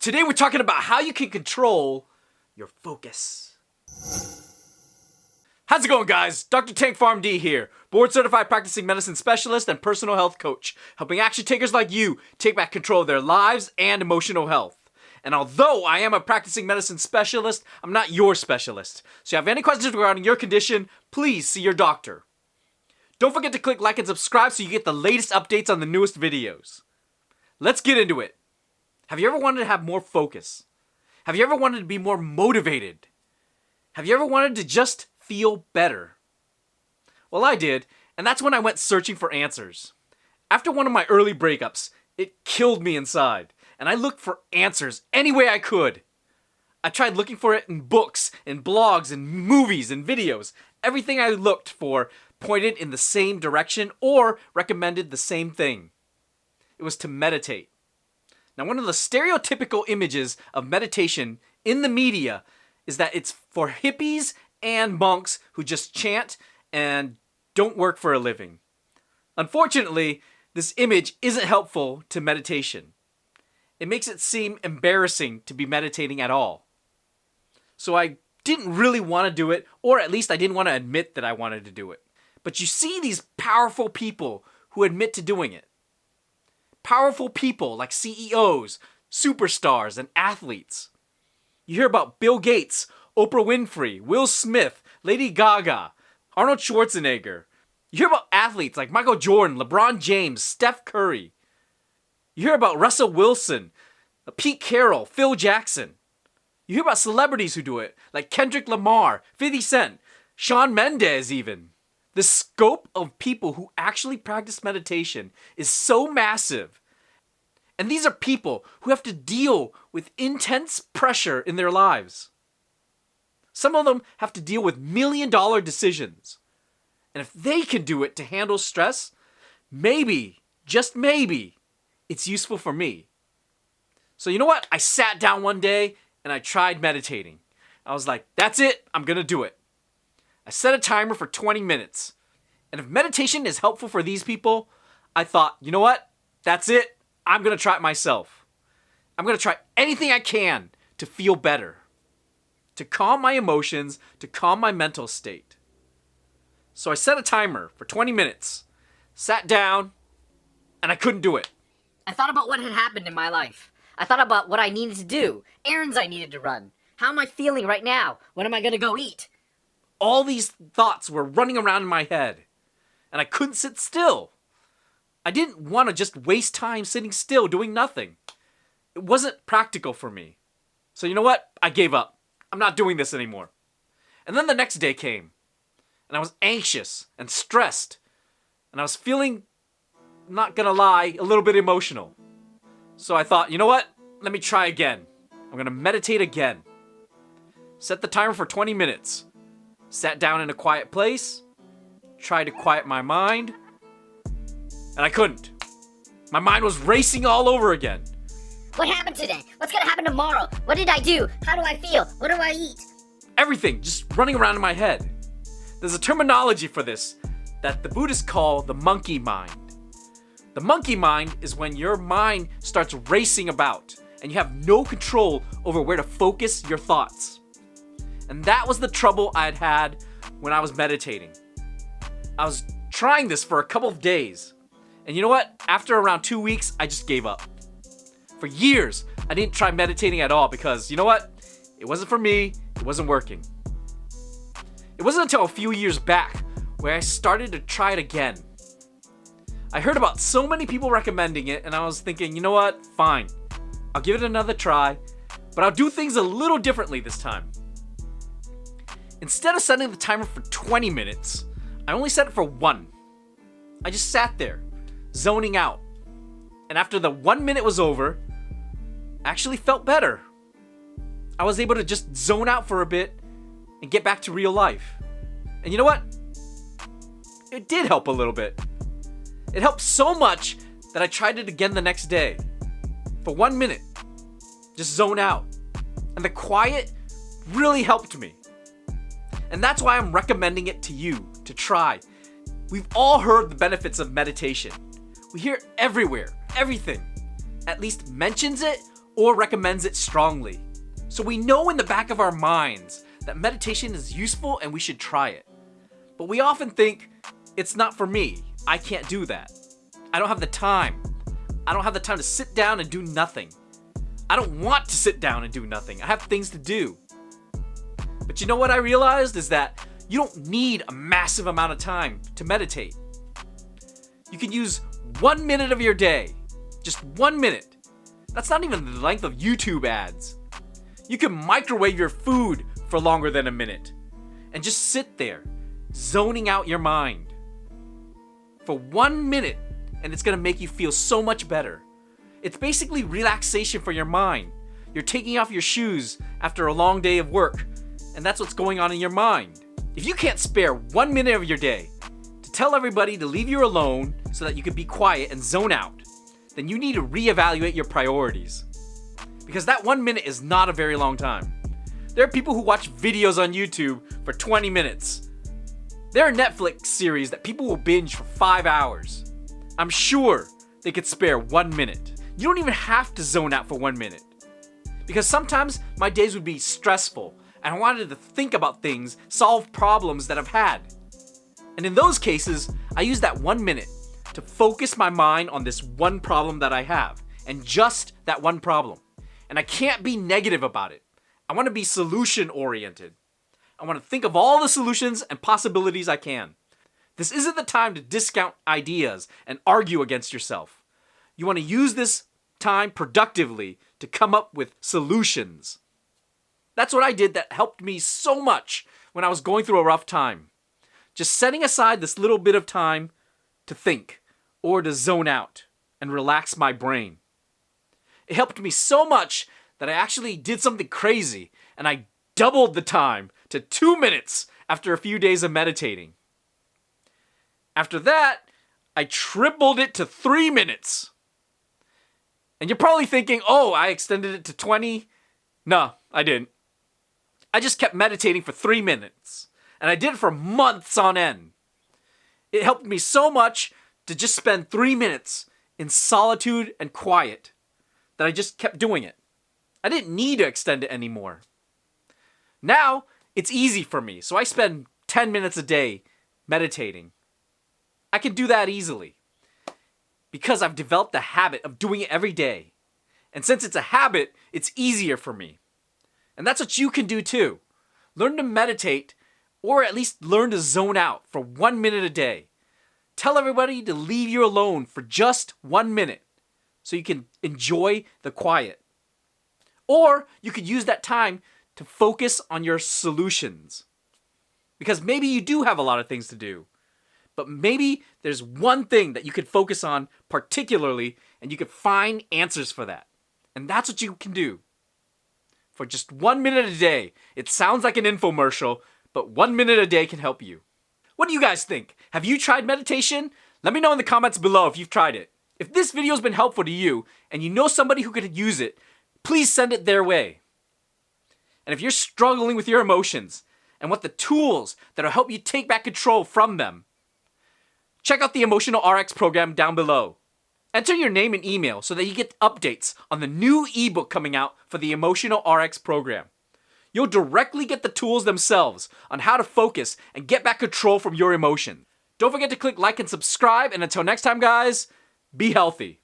Today we're talking about how you can control your focus. How's it going, guys? Dr. TankpharmD here, board-certified practicing medicine specialist and personal health coach, helping action takers like you take back control of their lives and emotional health. And although I am a practicing medicine specialist, I'm not your specialist. So if you have any questions regarding your condition, please see your doctor. Don't forget to click like and subscribe so you get the latest updates on the newest videos. Let's get into it. Have you ever wanted to have more focus? Have you ever wanted to be more motivated? Have you ever wanted to just feel better? Well, I did, and that's when I went searching for answers. After one of my early breakups, it killed me inside, and I looked for answers any way I could. I tried looking for it in books, in blogs, in movies, and videos. Everything I looked for pointed in the same direction or recommended the same thing. It was to meditate. Now, one of the stereotypical images of meditation in the media is that it's for hippies and monks who just chant and don't work for a living. Unfortunately, this image isn't helpful to meditation. It makes it seem embarrassing to be meditating at all. So I didn't really want to do it, or at least I didn't want to admit that I wanted to do it. But you see these powerful people who admit to doing it. Powerful people like CEOs, superstars, and athletes. You hear about Bill Gates, Oprah Winfrey, Will Smith, Lady Gaga, Arnold Schwarzenegger. You hear about athletes like Michael Jordan, LeBron James, Steph Curry. You hear about Russell Wilson, Pete Carroll, Phil Jackson. You hear about celebrities who do it, like Kendrick Lamar, 50 Cent, Shawn Mendes even. The scope of people who actually practice meditation is so massive. And these are people who have to deal with intense pressure in their lives. Some of them have to deal with million-dollar decisions. And if they can do it to handle stress, maybe, just maybe, it's useful for me. So you know what? I sat down one day and I tried meditating. I was like, that's it, I'm gonna do it. I set a timer for 20 minutes. And if meditation is helpful for these people, I thought, you know what? That's it. I'm going to try it myself. I'm going to try anything I can to feel better, to calm my emotions, to calm my mental state. So I set a timer for 20 minutes, sat down, and I couldn't do it. I thought about what had happened in my life. I thought about what I needed to do, errands I needed to run. How am I feeling right now? When am I going to go eat? All these thoughts were running around in my head, and I couldn't sit still. I didn't want to just waste time sitting still doing nothing. It wasn't practical for me. So you know what? I gave up. I'm not doing this anymore. And then the next day came, and I was anxious and stressed, and I was feeling, not gonna lie, a little bit emotional. So I thought, you know what? Let me try again. I'm gonna meditate again. Set the timer for 20 minutes. Sat down in a quiet place, tried to quiet my mind, and I couldn't. My mind was racing all over again. What happened today? What's gonna happen tomorrow? What did I do? How do I feel? What do I eat? Everything just running around in my head. There's a terminology for this that the Buddhists call the monkey mind. The monkey mind is when your mind starts racing about and you have no control over where to focus your thoughts. And that was the trouble I had had when I was meditating. I was trying this for a couple of days. And you know what? After around 2 weeks, I just gave up. For years, I didn't try meditating at all because, you know what? It wasn't for me. It wasn't working. It wasn't until a few years back where I started to try it again. I heard about so many people recommending it, and I was thinking, you know what? Fine. I'll give it another try, but I'll do things a little differently this time. Instead of setting the timer for 20 minutes, I only set it for 1. I just sat there, zoning out. And after the 1 minute was over, I actually felt better. I was able to just zone out for a bit and get back to real life. And you know what? It did help a little bit. It helped so much that I tried it again the next day. For 1 minute. Just zone out. And the quiet really helped me. And that's why I'm recommending it to you to try. We've all heard the benefits of meditation. We hear everywhere, everything at least mentions it or recommends it strongly. So we know in the back of our minds that meditation is useful and we should try it. But we often think, it's not for me. I can't do that. I don't have the time. I don't have the time to sit down and do nothing. I don't want to sit down and do nothing. I have things to do. But you know what I realized is that you don't need a massive amount of time to meditate. You can use 1 minute of your day. Just 1 minute. That's not even the length of YouTube ads. You can microwave your food for longer than a minute and just sit there, zoning out your mind for 1 minute, and it's gonna make you feel so much better. It's basically relaxation for your mind. You're taking off your shoes after a long day of work, and that's what's going on in your mind. If you can't spare 1 minute of your day to tell everybody to leave you alone so that you can be quiet and zone out, then you need to reevaluate your priorities. Because that 1 minute is not a very long time. There are people who watch videos on YouTube for 20 minutes. There are Netflix series that people will binge for 5 hours. I'm sure they could spare 1 minute. You don't even have to zone out for 1 minute. Because sometimes my days would be stressful and I wanted to think about things, solve problems that I've had. And in those cases, I use that 1 minute to focus my mind on this one problem that I have, and just that one problem. And I can't be negative about it. I want to be solution oriented. I want to think of all the solutions and possibilities I can. This isn't the time to discount ideas and argue against yourself. You want to use this time productively to come up with solutions. That's what I did that helped me so much when I was going through a rough time. Just setting aside this little bit of time to think or to zone out and relax my brain. It helped me so much that I actually did something crazy and I doubled the time to 2 minutes after a few days of meditating. After that, I tripled it to 3 minutes. And you're probably thinking, oh, I extended it to 20. No, I didn't. I just kept meditating for 3 minutes. And I did it for months on end. It helped me so much to just spend 3 minutes in solitude and quiet that I just kept doing it. I didn't need to extend it anymore. Now, it's easy for me, so I spend 10 minutes a day meditating. I can do that easily because I've developed the habit of doing it every day. And since it's a habit, it's easier for me. And that's what you can do too. Learn to meditate, or at least learn to zone out for 1 minute a day. Tell everybody to leave you alone for just 1 minute so you can enjoy the quiet. Or you could use that time to focus on your solutions. Because maybe you do have a lot of things to do. But maybe there's one thing that you could focus on particularly and you could find answers for that. And that's what you can do. For just 1 minute a day. It sounds like an infomercial, but 1 minute a day can help you. What do you guys think? Have you tried meditation? Let me know in the comments below if you've tried it. If this video has been helpful to you and you know somebody who could use it, please send it their way. And if you're struggling with your emotions and want the tools that'll help you take back control from them, check out the Emotional RX program down below. Enter your name and email so that you get updates on the new ebook coming out for the Emotional RX program. You'll directly get the tools themselves on how to focus and get back control from your emotions. Don't forget to click like and subscribe, and until next time guys, be healthy.